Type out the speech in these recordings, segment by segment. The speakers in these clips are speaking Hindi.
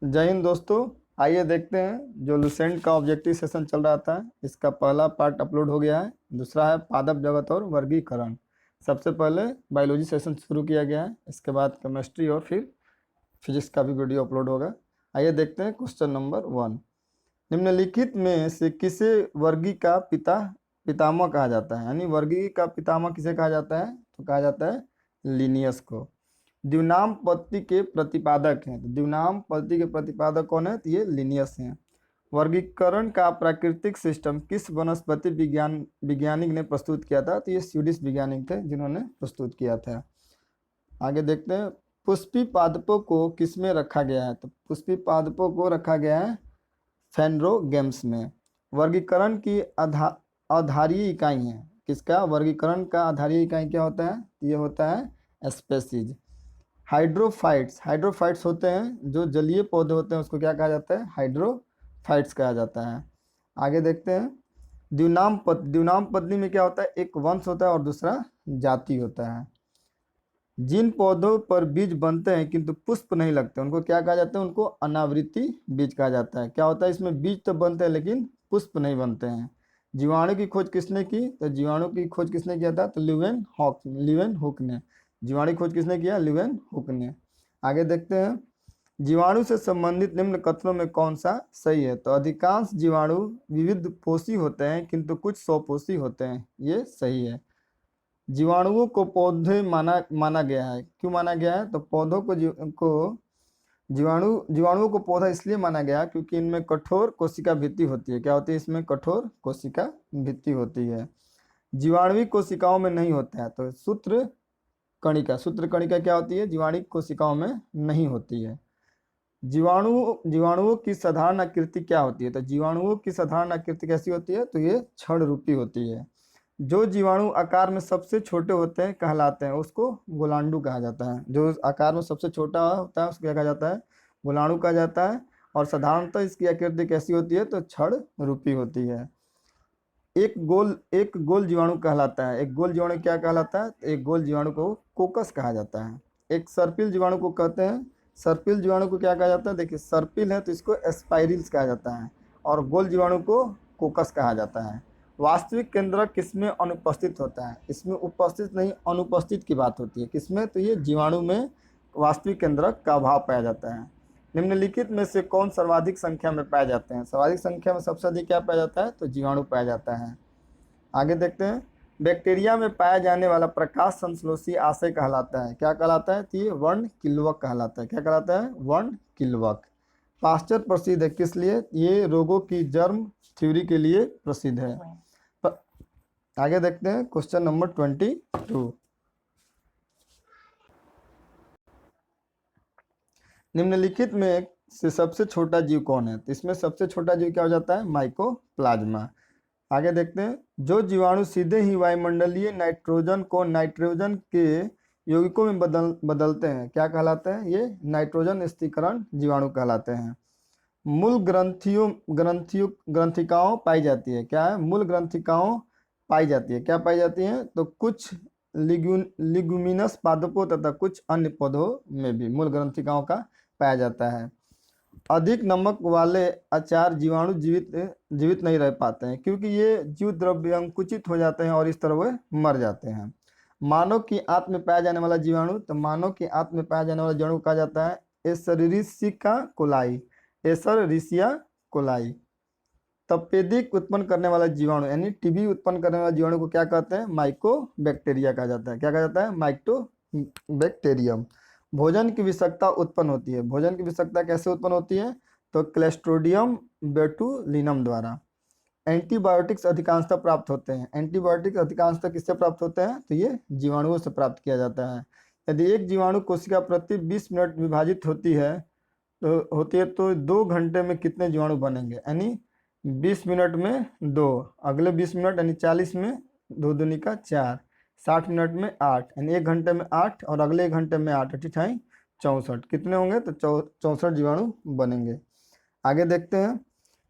जय हिंद दोस्तों। आइए देखते हैं जो लुसेंट का ऑब्जेक्टिव सेशन चल रहा था, इसका पहला पार्ट अपलोड हो गया है। दूसरा है पादप जगत और वर्गीकरण। सबसे पहले बायोलॉजी सेशन शुरू किया गया है, इसके बाद केमिस्ट्री और फिर फिजिक्स का भी वीडियो अपलोड होगा। आइए देखते हैं क्वेश्चन नंबर 1। निम्नलिखित में से किसे वर्गी का पितामह कहा जाता है, यानी वर्गी का पितामह किसे कहा जाता है? तो कहा जाता है लिनियस को। द्विनाम पद्धति के प्रतिपादक हैं, तो द्विनाम पद्धति के प्रतिपादक कौन है? तो ये लिनियस हैं। वर्गीकरण का प्राकृतिक सिस्टम किस वनस्पति वैज्ञानिक ने प्रस्तुत किया था? तो ये स्वीडिश वैज्ञानिक थे जिन्होंने प्रस्तुत किया था। आगे देखते हैं, पुष्पी पादपों को किस में रखा गया है? तो पुष्पी पादपों को रखा गया है फेनरोगेम्स में। वर्गीकरण की आधारीय इकाई है किसका? वर्गीकरण का आधारीय इकाई क्या होता है? ये होता है स्पेसीज। हाइड्रोफाइट्स होते हैं जो जलीय पौधे होते हैं, उसको क्या कहा जाता है? हाइड्रोफाइट्स कहा जाता है। आगे देखते हैं, द्विनाम पद्धति में क्या होता है? एक वंश होता है और दूसरा जाति होता है। जिन पौधों पर बीज बनते हैं किंतु पुष्प नहीं लगते, उनको क्या कहा जाता है? उनको अनावृति बीज कहा जाता है। क्या होता है? इसमें बीज तो बनते हैं लेकिन पुष्प नहीं बनते हैं। जीवाणु की खोज किसने की? तो जीवाणु की खोज किसने किया था? तो ल्यूवेन हुक ने। जीवाणु की खोज किसने किया? ल्यूवेन हुक ने। आगे देखते हैं, जीवाणु से संबंधित निम्न कथनों में कौन सा सही है? तो अधिकांश जीवाणु विविध पोषी होते हैं किंतु कुछ स्वपोषी होते हैं, ये सही है। जीवाणुओं को पौधे माना गया है। क्यों माना गया है? तो पौधों को जीवाणुओं को पौधा इसलिए माना गया क्योंकि इनमें कठोर कोशिका भित्ति होती है। क्या होती है? इसमें कठोर कोशिका भित्ति होती है। जीवाणुवी कोशिकाओं में नहीं होता है। तो सूत्र कणिका क्या होती है? जीवाणु कोशिकाओं में नहीं होती है। जीवाणुओं की साधारण आकृति क्या होती है? तो जीवाणुओं की साधारण आकृति कैसी होती है? तो ये छड़ रूपी होती है। जो जीवाणु आकार में सबसे छोटे होते हैं कहलाते हैं, उसको गोलांडू कहा जाता है। जो आकार में सबसे छोटा होता है उसको क्या कहा जाता है? गोलाणु कहा जाता है। और साधारणतः इसकी आकृति कैसी होती है? तो छड़ रूपी होती है। एक गोल जीवाणु कहलाता है। एक गोल जीवाणु क्या कहलाता है? एक गोल जीवाणु को कोकस कहा जाता है। एक सर्पिल जीवाणु को कहते हैं, सर्पिल जीवाणु को क्या कहा जाता है? देखिए, सर्पिल है तो इसको एस्पाइरिल्स कहा जाता है और गोल जीवाणु को कोकस कहा जाता है। वास्तविक केंद्रक किसमें अनुपस्थित होता है? इसमें उपस्थित नहीं, अनुपस्थित की बात होती है। किसमें? तो ये जीवाणु में वास्तविक केंद्रक का अभाव पाया जाता है। निम्नलिखित में से कौन सर्वाधिक संख्या में पाए जाते हैं? सर्वाधिक संख्या में सबसे अधिक क्या पाया जाता है? तो जीवाणु पाया जाता है। आगे देखते हैं, बैक्टीरिया में पाया जाने वाला प्रकाश संश्लेषी आशय कहलाता है। क्या कहलाता है? तो ये वर्णकिल्वक कहलाता है। क्या कहलाता है? वर्णकिल्वक। पास्चर प्रसिद्ध है किस लिए? ये रोगों की जर्म थ्योरी के लिए प्रसिद्ध है। आगे देखते हैं क्वेश्चन नंबर 22। निम्नलिखित में से सबसे छोटा जीव कौन है? तो इसमें सबसे छोटा जीव क्या हो जाता है? माइकोप्लाज्मा। आगे देखते हैं, जो जीवाणु सीधे ही वायुमंडलीय नाइट्रोजन को नाइट्रोजन के यौगिकों में बदलते हैं क्या कहलाते हैं? ये नाइट्रोजन स्थिरीकरण जीवाणु कहलाते हैं। मूल ग्रंथिकाओं पाई जाती है। क्या है? मूल ग्रंथिकाओं पाई जाती है। क्या पाई जाती है? तो कुछ लिग्यूमिनस पादपों तथा कुछ अन्य पौधों में भी मूल ग्रंथिकाओं का पाया जाता है। अधिक नमक वाले अचार जीवाणु जीवित नहीं रह पाते हैं क्योंकि ये जीव द्रव्य अंकुचित हो जाते हैं और इस तरह वे मर जाते हैं। मानव की आंत में पाया जाने वाला जीवाणु, तो मानव की आंत में पाया जाने वाला जीवाणु कहा जाता है एसरिसिका कोलाई। एसरिसिया कोलाई। तपेदिक उत्पन्न करने वाला जीवाणु यानी टीबी उत्पन्न करने वाला जीवाणु को क्या कहते हैं? माइकोबैक्टीरिया कहा जाता है। क्या कहा जाता है? माइक्टोबैक्टीरियम। भोजन की विषाक्तता उत्पन्न होती है। भोजन की विषाक्तता कैसे उत्पन्न होती है? तो क्लेस्ट्रोडियम बेटुलिनम द्वारा। एंटीबायोटिक्स अधिकांशतः प्राप्त होते हैं। एंटीबायोटिक्स अधिकांशतः किससे प्राप्त होते हैं? तो ये जीवाणुओं से प्राप्त किया जाता है। यदि एक जीवाणु कोशिका प्रति 20 मिनट विभाजित होती है तो 2 घंटे में कितने जीवाणु बनेंगे? यानी 20 मिनट में 2, अगले 20 मिनट यानी 40 में 2 दूनी का 4, 60 मिनट में 8 यानी 1 घंटे में 8 और अगले 1 घंटे में 8, 8 64 कितने होंगे? तो 64 जीवाणु बनेंगे। आगे देखते हैं,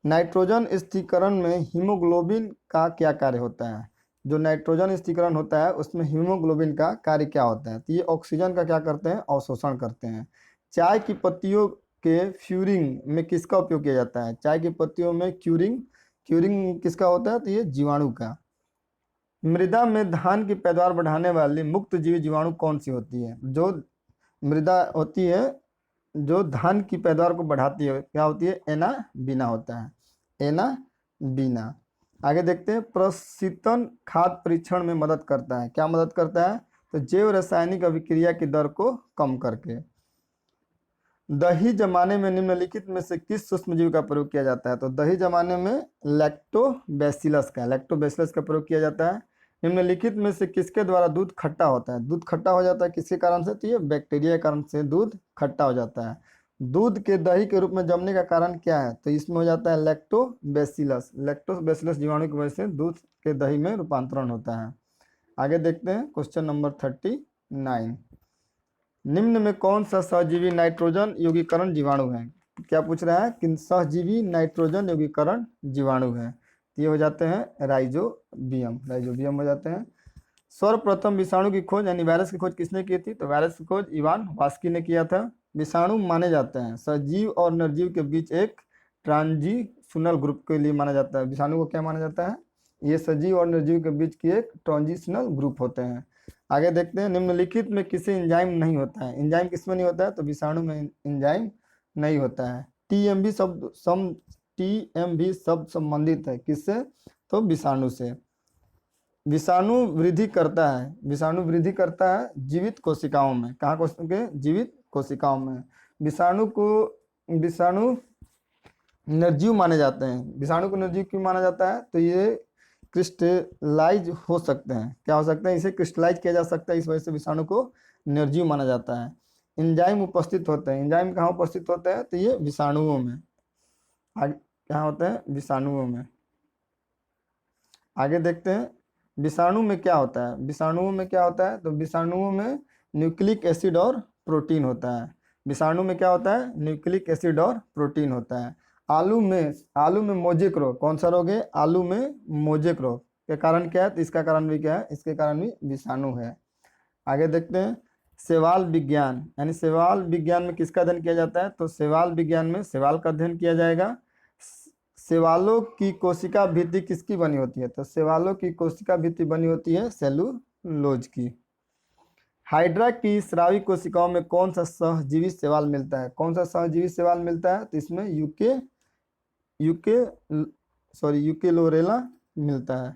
नाइट्रोजन स्थिरीकरण में हीमोग्लोबिन का क्या कार्य होता है? जो नाइट्रोजन स्थिरीकरण होता है उसमें हीमोग्लोबिन का कार्य क्या होता है? तो ये ऑक्सीजन का क्या करते हैं? अवशोषण करते हैं। चाय की पत्तियों के फ्यूरिंग में किसका उपयोग किया जाता है? चाय की पत्तियों में क्यूरिंग किसका होता है? तो ये जीवाणु का। मृदा में धान की पैदावार बढ़ाने वाली मुक्त जीवी जीवाणु कौन सी होती है? जो मृदा होती है जो धान की पैदावार को बढ़ाती है, क्या होती है? एना बीना होता है, एना बीना। आगे देखते हैं, प्रशीतन खाद परीक्षण में मदद करता है। क्या मदद करता है? तो जैव रासायनिक अभिक्रिया की दर को कम करके। दही जमाने में निम्नलिखित में से किस सूक्ष्मजीवी का प्रयोग किया जाता है? तो दही जमाने में लैक्टोबैसिलस का प्रयोग किया जाता है। निम्नलिखित में से किसके द्वारा दूध खट्टा होता है? दूध खट्टा हो जाता है किसके कारण से? तो ये बैक्टीरिया के कारण से दूध खट्टा हो जाता है। दूध के दही के रूप में जमने का कारण क्या है? तो इसमें हो जाता है लैक्टोबैसिलस जीवाणु की वजह से दूध के दही में रूपांतरण होता है। आगे देखते हैं क्वेश्चन नंबर 39। निम्न में कौन सा सहजीवी नाइट्रोजन यौगिकरण जीवाणु है? क्या पूछ रहा है कि सहजीवी नाइट्रोजन यौगिकरण जीवाणु है? तो ये हो जाते हैं राइजोबियम हो जाते हैं। सर्वप्रथम विषाणु की खोज यानी वायरस की खोज किसने की थी? तो वायरस की खोज इवान वास्की ने किया था। विषाणु माने जाते हैं सजीव और निर्जीव के बीच एक ट्रांजिशनल ग्रुप के लिए माना जाता है। विषाणु को क्या माना जाता है? ये सजीव और निर्जीव के बीच की एक ट्रांजिशनल ग्रुप होते हैं। आगे देखते हैं, निम्नलिखित में किसे एंजाइम नहीं होता है? एंजाइम किसमें नहीं होता है? तो विषाणु में एंजाइम नहीं होता है। टीएमबी शब्द संबंधित है किससे? तो विषाणु से। विषाणु वृद्धि करता है जीवित कोशिकाओं में। कहाँ के? जीवित कोशिकाओं में। विषाणु निर्जीव माने जाते हैं। विषाणु को निर्जीव क्यों माना जाता है? तो ये क्रिस्टलाइज हो सकते हैं। क्या हो सकते हैं? इसे क्रिस्टलाइज किया जा सकता है, इस वजह से विषाणु को निर्जीव माना जाता है। एंजाइम उपस्थित होते हैं। एंजाइम कहाँ उपस्थित होते हैं? तो ये विषाणुओं में। कहाँ होते हैं? विषाणुओं में। आगे देखते हैं, विषाणु में क्या होता है? तो विषाणुओं में न्यूक्लिक एसिड और प्रोटीन होता है। विषाणु में क्या होता है? न्यूक्लिक एसिड और प्रोटीन होता है। आलू में मोजेक रोग कौन सा रोग है? आलू में मोजेक रोग के कारण क्या है? तो इसका कारण भी क्या है? इसके कारण भी विषाणु है। आगे देखते हैं, शैवाल विज्ञान में किसका अध्ययन किया जाता है? तो शैवाल विज्ञान में शैवाल का अध्ययन किया जाएगा। शैवालों की कोशिका भित्ति किसकी बनी होती है? तो शैवालों की कोशिका भित्ति बनी होती है सेलुलोज की। हाइड्रा की स्रावी कोशिकाओं में कौन सा सहजीवी शैवाल मिलता है? तो इसमें यूकेलोरेला मिलता है।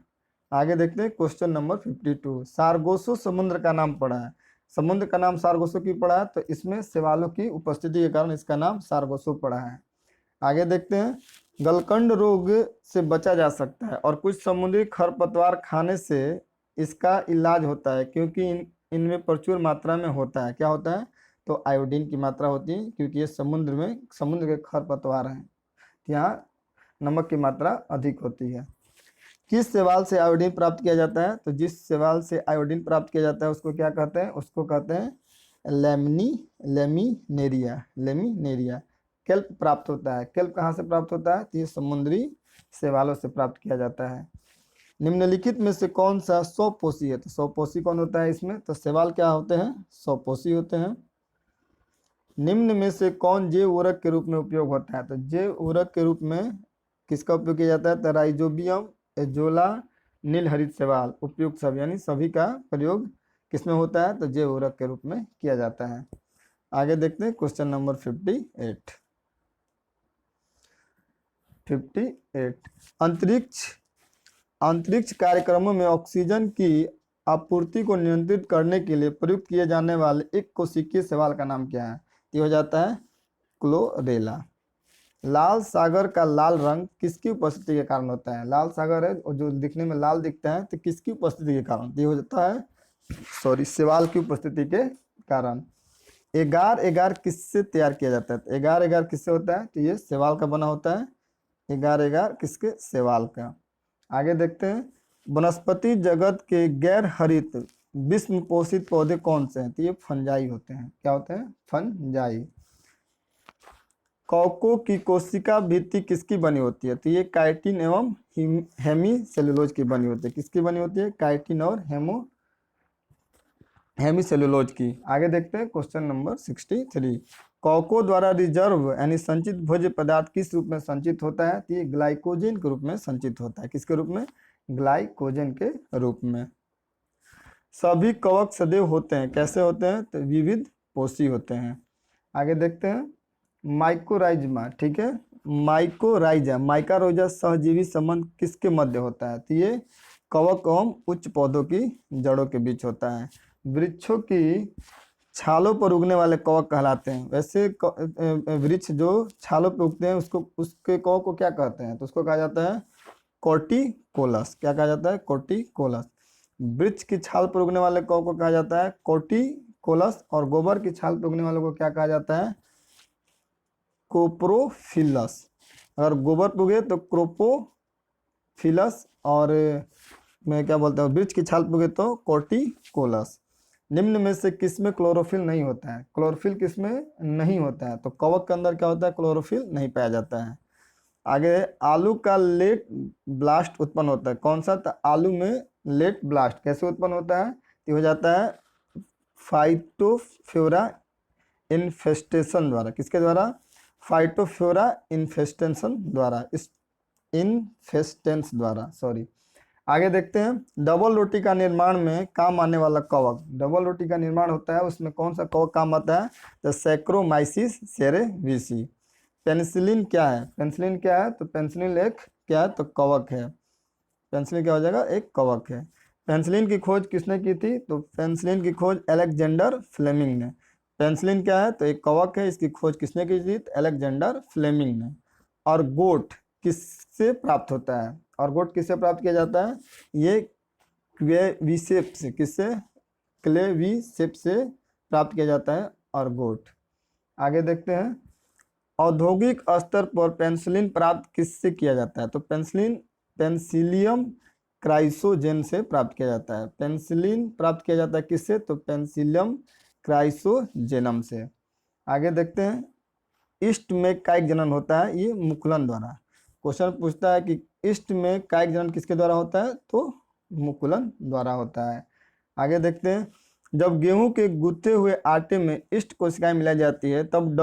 आगे देखते हैं क्वेश्चन नंबर 52। सारगोसो समुद्र का नाम पड़ा है। समुद्र का नाम सारगोसो क्यों पड़ा है? तो इसमें शैवालों की उपस्थिति के कारण इसका नाम सारगोसो पड़ा है। आगे देखते हैं, गलकंड रोग से बचा जा सकता है और कुछ समुद्री खरपतवार खाने से इसका इलाज होता है क्योंकि इनमें प्रचुर मात्रा में होता है। क्या होता है? तो आयोडीन की मात्रा होती है, क्योंकि ये समुद्र के खरपतवार हैं, यहाँ नमक की मात्रा अधिक होती है। किस शैवाल से आयोडीन प्राप्त किया जाता है? तो जिस शैवाल से आयोडीन प्राप्त किया जाता है उसको क्या कहते हैं? उसको कहते हैं लेमिनेरिया। केल्प प्राप्त होता है। केल्प कहाँ से प्राप्त होता है? तो ये समुद्री शैवालों से प्राप्त किया जाता है। निम्नलिखित में से कौन सा स्वपोषी है? तो स्वपोषी कौन होता है इसमें? तो शैवाल क्या होते हैं? स्वपोषी होते हैं। निम्न में से कौन जैव उर्वरक के रूप में उपयोग होता है? तो जैव उर्वरक के रूप में किसका उपयोग किया जाता है? तो राइजोबियम, एजोला, नील हरित शैवाल उपयुक्त सब यानी सभी का प्रयोग किसमें होता है? तो जैव उर्वरक के रूप में किया जाता है। आगे देखते हैं क्वेश्चन नंबर 58। अंतरिक्ष कार्यक्रमों में ऑक्सीजन की आपूर्ति को नियंत्रित करने के लिए प्रयुक्त किए जाने वाले एक कोशिकीय शैवाल का नाम क्या है? ये हो जाता है क्लोरेला। लाल सागर का लाल रंग किसकी उपस्थिति के कारण होता है? लाल सागर है और जो दिखने में लाल दिखता है, तो किसकी उपस्थिति के कारण? ये हो जाता है शैवाल की उपस्थिति के कारण। एगार किससे तैयार किया जाता है? तो एगार किससे होता है? तो ये शैवाल का बना होता है। एगार किसके? शैवाल का। आगे देखते हैं, वनस्पति जगत के गैर हरित विषम पोषित पौधे कौन से हैं? तो ये फंजाई होते हैं। क्या होते हैं? फंजाई। कॉको की कोशिका भित्ति किसकी बनी होती है? तो ये काइटिन एवं हेमीसेलुलोज की बनी होती है। किसकी बनी होती है? काइटिन और हेमीसेलुलोज की। आगे देखते हैं क्वेश्चन नंबर 63। कॉको द्वारा रिजर्व यानी संचित भोज्य पदार्थ किस रूप में संचित होता है? तो ये ग्लाइकोजन के रूप में संचित होता है। किसके रूप में? ग्लाइकोजन के रूप में। सभी कवक सदैव होते हैं, कैसे होते हैं? तो विविध पोषी होते हैं। आगे देखते हैं माइकोराइज्मा, ठीक है। माइकोराइजा माइकारोजा सहजीवी संबंध किसके मध्य होता है? तो ये कवक एवं उच्च पौधों की जड़ों के बीच होता है। वृक्षों की छालों पर उगने वाले कवक कहलाते हैं। वैसे वृक्ष जो छालों पर उगते हैं उसके कवक को क्या कहते हैं? तो उसको कहा जाता है कोर्टिकोलस। क्या कहा जाता है? कोर्टिकोलस। वृक्ष की छाल पर उगने वाले कवक को कहा जाता है कोर्टिकोलस, और गोबर की छाल पर उगने वालों को क्या कहा जाता है? कोप्रोफिलस। अगर गोबर पर उगे तो क्रोपोफिलस, और मैं क्या बोलता हूँ, वृक्ष की छाल पर उगे तो कोर्टिकोलस। निम्न में से किसमें क्लोरोफिल नहीं होता है? क्लोरोफिल किसमें नहीं होता है? तो कवक के अंदर क्या होता है? क्लोरोफिल नहीं पाया जाता है। आगे आलू का लेट ब्लास्ट उत्पन्न होता है, कौन सा? तो आलू में लेट ब्लास्ट कैसे उत्पन्न होता है? ये हो जाता है फाइटोफोरा इन्फेस्टेशन द्वारा। किसके द्वारा? फाइटोफोरा इन्फेस्टेशन द्वारा, इस इन्फेस्टेंस द्वारा, सॉरी। आगे देखते हैं डबल रोटी का निर्माण में काम आने वाला कवक। डबल रोटी का निर्माण होता है, उसमें कौन सा कवक काम आता है? तो सैक्रोमाइसिस सेरेविसी। पेनिसिलिन क्या है? पेनिसिलिन क्या है? तो पेनिसिलिन एक क्या है? तो कवक है। पेनिसिलिन क्या हो जाएगा? एक कवक है। पेनिसिलिन की खोज किसने की थी? तो पेनिसिलिन की खोज अलेक्जेंडर फ्लेमिंग ने। पेनिसिलिन क्या है? तो एक कवक है, इसकी खोज किसने की थी? तो अलेक्जेंडर फ्लेमिंग ने। और गोट किससे प्राप्त होता है? और गोट किससे प्राप्त किया जाता है? ये क्लेविसेप से। किससे? क्लेविसेप से प्राप्त किया जाता है और गोट। आगे देखते हैं औद्योगिक स्तर पर पेनिसिलिन प्राप्त किससे किया जाता है? तो पेनिसिलिन पेनिसिलियम क्राइसोजेन से प्राप्त किया जाता है। पेनिसिलिन प्राप्त किया जाता है किससे? तो पेनिसिलियम क्राइसोजेनम से। आगे देखते हैं ईस्ट में कायिक जनन होता है, ये मुकुलन द्वारा। क्वेश्चन पूछता है कि ईस्ट में कायिक जनन किसके द्वारा होता है? तो मुकुलन द्वारा होता है। आगे देखते हैं जब गेहूं के गुथे हुए आटे में ईस्ट कोशिकाएं मिलाई जाती है तब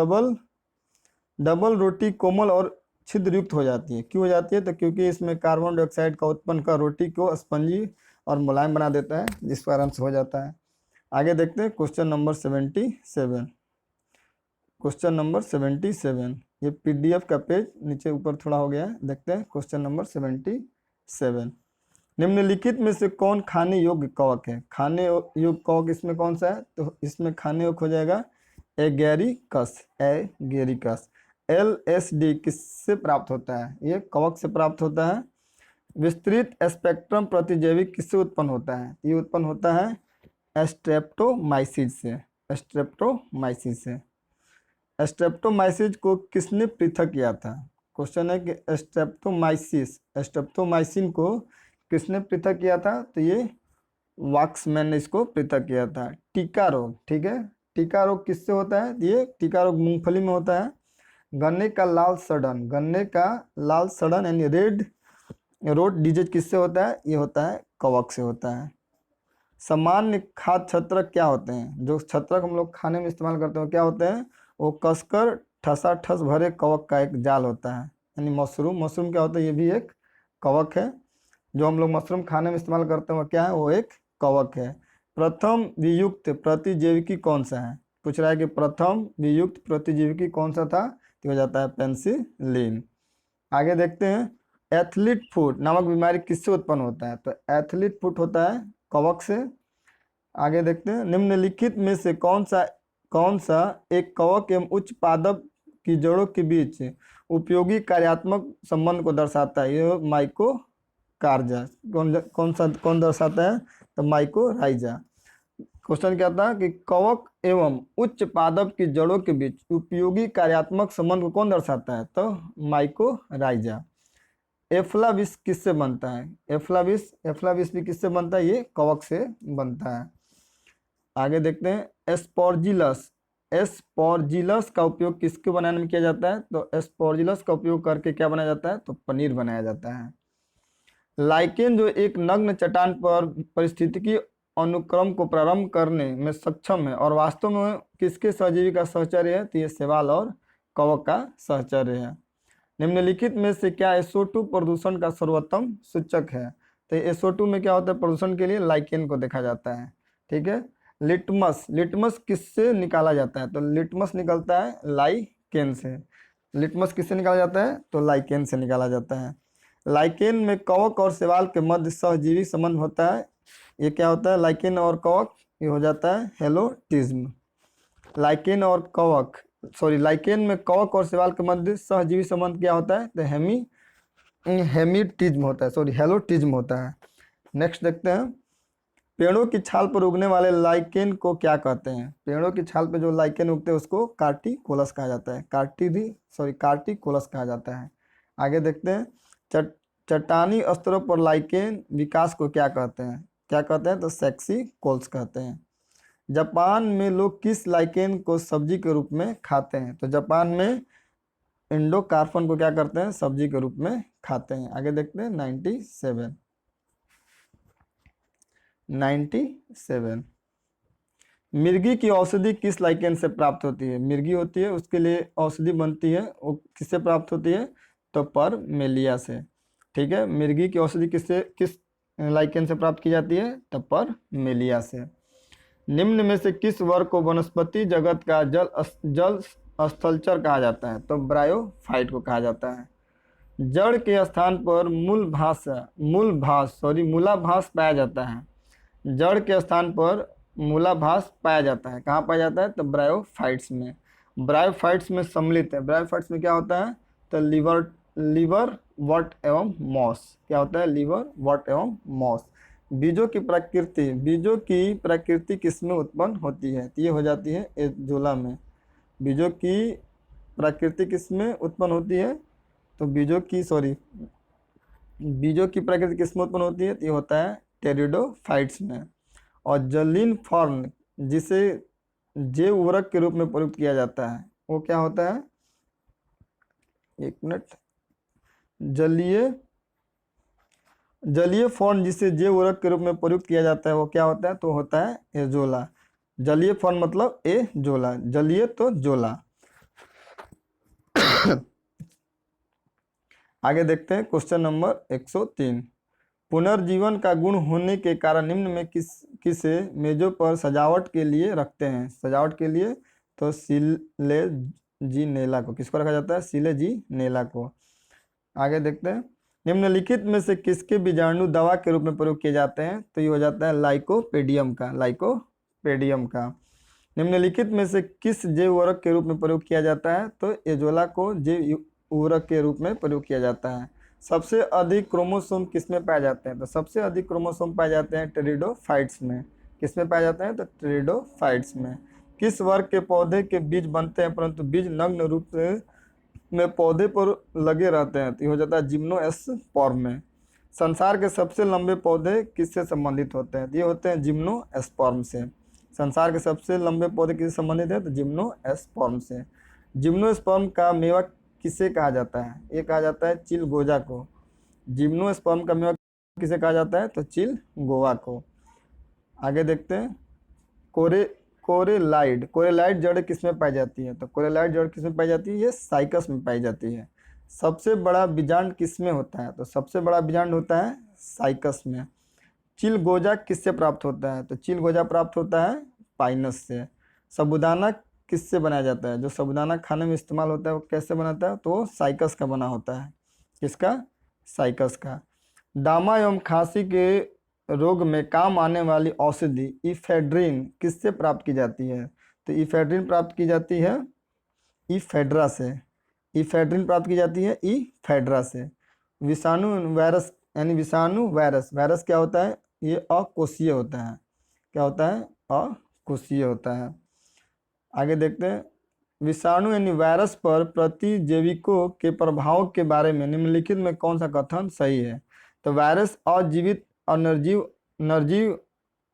डबल रोटी कोमल और छिद्रयुक्त हो जाती है। क्यों हो जाती है? तो क्योंकि इसमें कार्बन डाइऑक्साइड का उत्पन्न कर रोटी को स्पंजी और मुलायम बना देता है, जिस कारण से हो जाता है। आगे देखते हैं क्वेश्चन नंबर 77। क्वेश्चन नंबर 77, ये पीडीएफ का पेज नीचे ऊपर थोड़ा हो गया है। देखते हैं क्वेश्चन नंबर 77। निम्नलिखित में से कौन खाने योग्य कवक है? खाने योग्य कवक इसमें कौन सा है? तो इसमें खाने योग्य हो जाएगा एगेरिकस। एगेरिकस। LSD किससे प्राप्त होता है? ये कवक से प्राप्त होता है। विस्तृत स्पेक्ट्रम प्रतिजैविक किससे उत्पन्न होता है? ये उत्पन्न होता है स्ट्रेप्टोमाइसिस से। स्ट्रेप्टोमाइसिस से। स्ट्रेप्टोमाइसिस को किसने पृथक किया था? क्वेश्चन है कि स्ट्रेप्टोमाइसिन को किसने पृथक किया था? तो ये वाक्समैन ने इसको पृथक किया था। टीका रोग, ठीक है। टीका रोग किससे होता है? ये टीका रोग मूंगफली में होता है। गन्ने का लाल सड़न यानी रेड रोट डिजीज किससे होता है? ये होता है कवक से होता है। सामान्य खाद्य छत्रक क्या होते हैं? जो छत्रक हम लोग खाने में इस्तेमाल करते हैं क्या होते हैं? वो कसकर ठसाठस भरे कवक का एक जाल होता है, यानी मशरूम। मशरूम क्या होता है? ये भी एक कवक है। जो हम लोग मशरूम खाने में इस्तेमाल करते हैं वो क्या है? वो एक कवक है। प्रथम वियुक्त प्रतिजीविकी कौन सा है? पूछ रहा है कि प्रथम वियुक्त प्रतिजीविकी कौन सा था? तो हो जाता है पेनिसिलिन। आगे देखते हैं एथलीट फुट नामक बीमारी किससे उत्पन्न होता है? तो एथलीट फुट होता है कवक से। आगे देखते हैं निम्नलिखित में से कौन सा एक कवक एवं उच्च पादप की जड़ों के बीच उपयोगी कार्यात्मक संबंध को दर्शाता है? ये माइकोकार्जा। कौन दर्शाता है? तो माइकोराइजा। क्वेश्चन क्या था कि कवक एवं उच्च पादप की जड़ों के बीच उपयोगी कार्यात्मक संबंध को कौन दर्शाता है? तो माइकोराइजा। एफ्लाविस किससे बनता है? एफ्लाविस भी किससे बनता है? ये कवक से बनता है। आगे देखते हैं एस्पॉर्जिलस का उपयोग किसके बनाने में किया जाता है? तो एस्पॉर्जिलस का उपयोग करके क्या बनाया जाता है? तो पनीर बनाया जाता है। लाइकेन जो एक नग्न चट्टान पर पारिस्थितिकी अनुक्रम को प्रारंभ करने में सक्षम है और वास्तव में किसके सहजीवी का सहचर्य है, तो ये शैवाल और कवक का सहचर्य है। निम्नलिखित में से क्या SO2 प्रदूषण का सर्वोत्तम सूचक है, तो SO2 में क्या होता है प्रदूषण के लिए, लाइकेन को देखा जाता है। ठीक है। लिटमस, लिटमस किससे निकाला जाता है, तो लिटमस निकलता है लाइकेन से। लिटमस किससे निकाला जाता है, तो लाइकेन से निकाला जाता है। लाइकेन में कवक और शैवाल के मध्य सहजीवी संबंध होता है। ये क्या होता है, लाइकेन और कवक, ये हो जाता है हेलोटिज्म। लाइकेन और कवक, सॉरी, लाइकेन में कवक और शैवाल के मध्य सहजीवी संबंध क्या होता है, तो हेमिटिज्म होता है, सॉरी हेलोटिज्म होता है। नेक्स्ट देखते हैं, पेड़ों की छाल पर उगने वाले लाइकेन को क्या कहते हैं। पेड़ों की छाल पर जो लाइकेन उगते हैं उसको कार्टिकोलस कहा जाता है, कार्टिकोलस कहा जाता है। आगे देखते हैं, चट्टानी स्तरों पर लाइकेन विकास को क्या कहते हैं, तो सेक्सिकोल्स कहते हैं। जापान में लोग किस लाइकेन को सब्जी के रूप में खाते हैं, तो जापान में इंडोकार्पन को क्या करते हैं, सब्जी के रूप में खाते हैं। आगे देखते हैं 97 मिर्गी की औषधि किस लाइकेन से प्राप्त होती है। मिर्गी होती है, उसके लिए औषधि बनती है, वो किससे प्राप्त होती है, तो परमेलिया से। ठीक है, मिर्गी की औषधि किस लाइकेन से प्राप्त की जाती है, तो परमेलिया से। निम्न में से किस वर्ग को वनस्पति जगत का जल स्थलचर कहा जाता है, तो ब्रायोफाइट को कहा जाता है। जड़ के स्थान पर मूलाभास पाया जाता है। जड़ के स्थान पर मूलाभास पाया जाता है, कहाँ पाया जाता है, तो ब्रायोफाइट्स में। ब्रायोफाइट्स में सम्मिलित है। ब्रायोफाइट्स में क्या होता है, तो लीवर वट एवं मॉस। क्या होता है, लीवर वट एवं मॉस। बीजों की प्रकृति किसमें उत्पन्न होती है, तो ये हो जाती है एजोला में। बीजों की प्रकृति किसमें उत्पन्न होती है, तो बीजों की प्रकृति किसमें उत्पन्न होती है, तो ये होता है टेरिडोफाइट्स में। और जलीन फॉर्म जिसे जैव उर्वरक के रूप में प्रयुक्त किया जाता है, वो क्या होता है, एक मिनट, जलीय फॉर्म जिसे जैव उर्वरक के रूप में प्रयुक्त किया जाता है, वो क्या होता है, तो होता है एजोला। जलीय फॉर्म मतलब एजोला, जलीय तो जोला। आगे देखते हैं क्वेश्चन नंबर 103। पुनर्जीवन का गुण होने के कारण निम्न में किसे मेजों पर सजावट के लिए रखते हैं। सजावट के लिए, तो सिलेजीनेला को। किसको रखा जाता है, सिलेजीनेला को। आगे देखते हैं, निम्नलिखित में से किसके बीजाणु दवा के रूप में प्रयोग किए जाते हैं, तो ये हो जाता है लाइकोपेडियम का। निम्नलिखित में से किस जैव उर्वरक के रूप में प्रयोग किया जाता है, तो एजोला को जैव उर्वरक के रूप में प्रयोग किया जाता है। सबसे अधिक क्रोमोसोम किसमें पाए जाते हैं, तो सबसे अधिक क्रोमोसोम पाए जाते हैं टेरिडोफाइट्स में। किसमें पाए जाते हैं, तो टेरिडोफाइट्स में। किस वर्ग के पौधे के बीज बनते हैं परंतु बीज नग्न रूप में पौधे पर लगे रहते हैं, तो ये हो जाता है जिम्नोस्पर्म में। संसार के सबसे लंबे पौधे किससे संबंधित होते हैं, तो ये होते हैं जिम्नोस्पर्म से। संसार के सबसे लंबे पौधे किससे संबंधित है, तो जिम्नोस्पर्म से। जिम्नोस्पर्म का मेवा किसे कहा जाता है, ये कहा जाता है चिलगोजा को। जिम्नोस्पर्म का मेवा किसे कहा जाता है, तो चिलगोजा को। आगे देखते हैं, कोरेलाइड जड़ किसमें पाई जाती है, तो कोरेलाइड जड़ किसमें पाई जाती है, ये साइकस में पाई जाती है। सबसे बड़ा बीजांड किसमें होता है, तो सबसे बड़ा बीजांड होता है साइकस में। चिलगोजा किससे प्राप्त होता है, तो चिलगोजा प्राप्त होता है पाइनस से। साबूदाना किससे बनाया जाता है, जो साबूदाना खाने में इस्तेमाल होता है वो कैसे बनाता है, तो वो साइकस का बना होता है। किसका, साइकस का। दामा एवं खांसी के रोग में काम आने वाली औषधि इफेड्रिन किससे प्राप्त की जाती है, तो इफेड्रिन प्राप्त की जाती है इफेड्रा से। इफेड्रिन प्राप्त की जाती है इफेड्रा से। विषाणु वायरस यानी वायरस क्या होता है, ये अकोषीय होता है। क्या होता है, अकोषीय होता है। आगे देखते हैं, विषाणु यानी वायरस पर प्रतिजैविकों के प्रभाव के बारे में निम्नलिखित में कौन सा कथन सही है, तो वायरस अजीवित और निर्जीव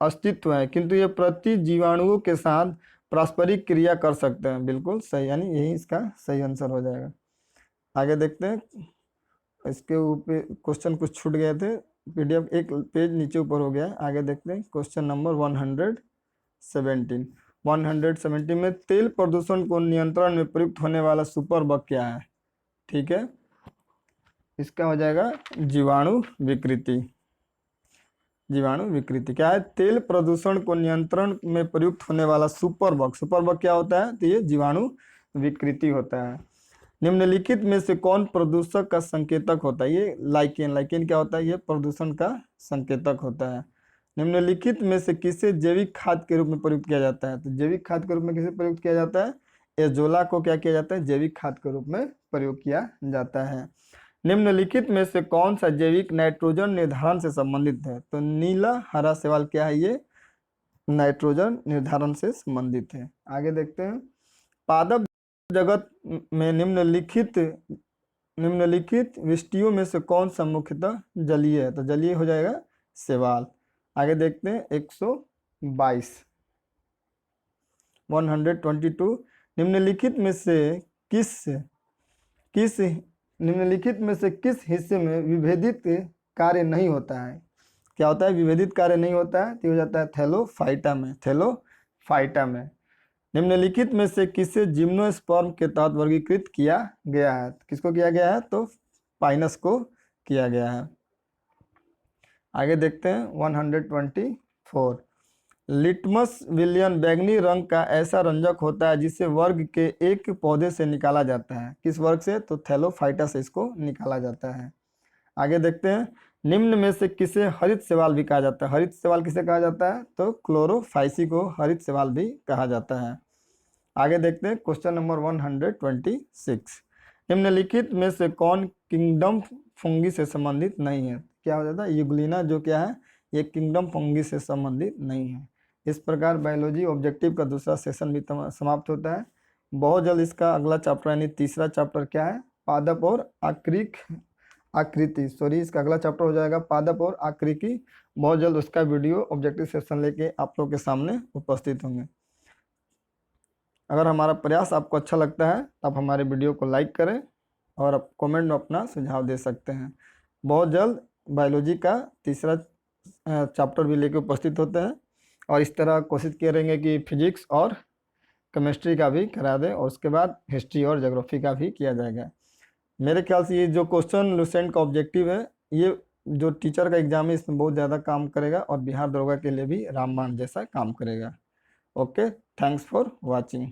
अस्तित्व है किंतु ये प्रतिजीवाणुओं के साथ पारस्परिक क्रिया कर सकते हैं। बिल्कुल सही, यानी यही इसका सही आंसर हो जाएगा। आगे देखते हैं, इसके ऊपर क्वेश्चन कुछ छूट गए थे, PDF एक पेज नीचे ऊपर हो गया है। आगे देखते हैं क्वेश्चन नंबर 117। 117 में तेल प्रदूषण को नियंत्रण में प्रयुक्त होने वाला सुपर बग क्या है? ठीक है, इसका हो जाएगा जीवाणु विकृति। जीवाणु विकृति क्या है? तेल प्रदूषण को नियंत्रण में प्रयुक्त होने वाला सुपर बग। सुपर बग क्या होता है? तो ये जीवाणु विकृति होता है। निम्नलिखित में से कौन प्रदूषक का संकेतक होता है? ये लाइकेन। लाइकेन क्या होता है? ये प्रदूषण का संकेतक होता है। निम्नलिखित में से किसे जैविक खाद के रूप में प्रयुक्त किया जाता है? तो जैविक खाद के रूप में किसे प्रयुक्त किया जाता है? एजोला को क्या किया जाता है? जैविक खाद के रूप में प्रयोग किया जाता है। निम्नलिखित में से कौन सा जैविक नाइट्रोजन निर्धारण से संबंधित है? तो नीला हरा सवाल क्या है? ये नाइट्रोजन निर्धारण से संबंधित है। आगे देखते हैं, पादप जगत में निम्नलिखित विष्टियों में से कौन सा मुख्यतः जलीय है? तो जलीय हो जाएगा शैवाल। आगे देखते हैं 122। 122 निम्नलिखित में से किस हिस्से में विभेदित कार्य नहीं होता है? क्या होता है? विभेदित कार्य नहीं होता है, तो हो जाता है थैलोफाइटा में। थैलोफाइटा में। निम्नलिखित में से किसे जिम्नोस्पर्म के तहत वर्गीकृत किया गया है? किसको किया गया है? तो पाइनस को किया गया है। आगे देखते हैं 124। लिटमस विलियन बैगनी रंग का ऐसा रंजक होता है जिसे वर्ग के एक पौधे से निकाला जाता है। किस वर्ग से? तो थैलोफाइटा से इसको निकाला जाता है। आगे देखते हैं, निम्न में से किसे हरित शैवाल भी कहा जाता है? हरित शैवाल किसे कहा जाता है? तो क्लोरोफाइसी को हरित शैवाल भी कहा जाता है। आगे देखते हैं क्वेश्चन नंबर 126। निम्नलिखित में से कौन किंगडम फंगी से संबंधित नहीं है? क्या हो जाता है? यूग्लिना जो क्या है? ये किंगडम फंगी से संबंधित नहीं है। इस प्रकार बायोलॉजी ऑब्जेक्टिव का दूसरा सेशन भी समाप्त होता है। बहुत जल्द इसका अगला चैप्टर यानी तीसरा चैप्टर क्या है? पादप और आकृति। सॉरी, इसका अगला चैप्टर हो जाएगा पादप और आकृति। बहुत जल्द उसका वीडियो ऑब्जेक्टिव सेशन लेके आप लोग के सामने उपस्थित होंगे। अगर हमारा प्रयास आपको अच्छा लगता है तो आप हमारे वीडियो को लाइक करें और आप कमेंट में अपना सुझाव दे सकते हैं। बहुत जल्द बायोलॉजी का तीसरा चैप्टर भी लेके उपस्थित होते हैं और इस तरह कोशिश करेंगे कि फिजिक्स और केमिस्ट्री का भी करा दें और उसके बाद हिस्ट्री और ज्योग्राफी का भी किया जाएगा। मेरे ख्याल से ये जो क्वेश्चन लुसेंट का ऑब्जेक्टिव है, ये जो टीचर का एग्जाम है इसमें बहुत ज़्यादा काम करेगा और बिहार दरोगा के लिए भी रामबाण जैसा काम करेगा। Okay, thanks for watching.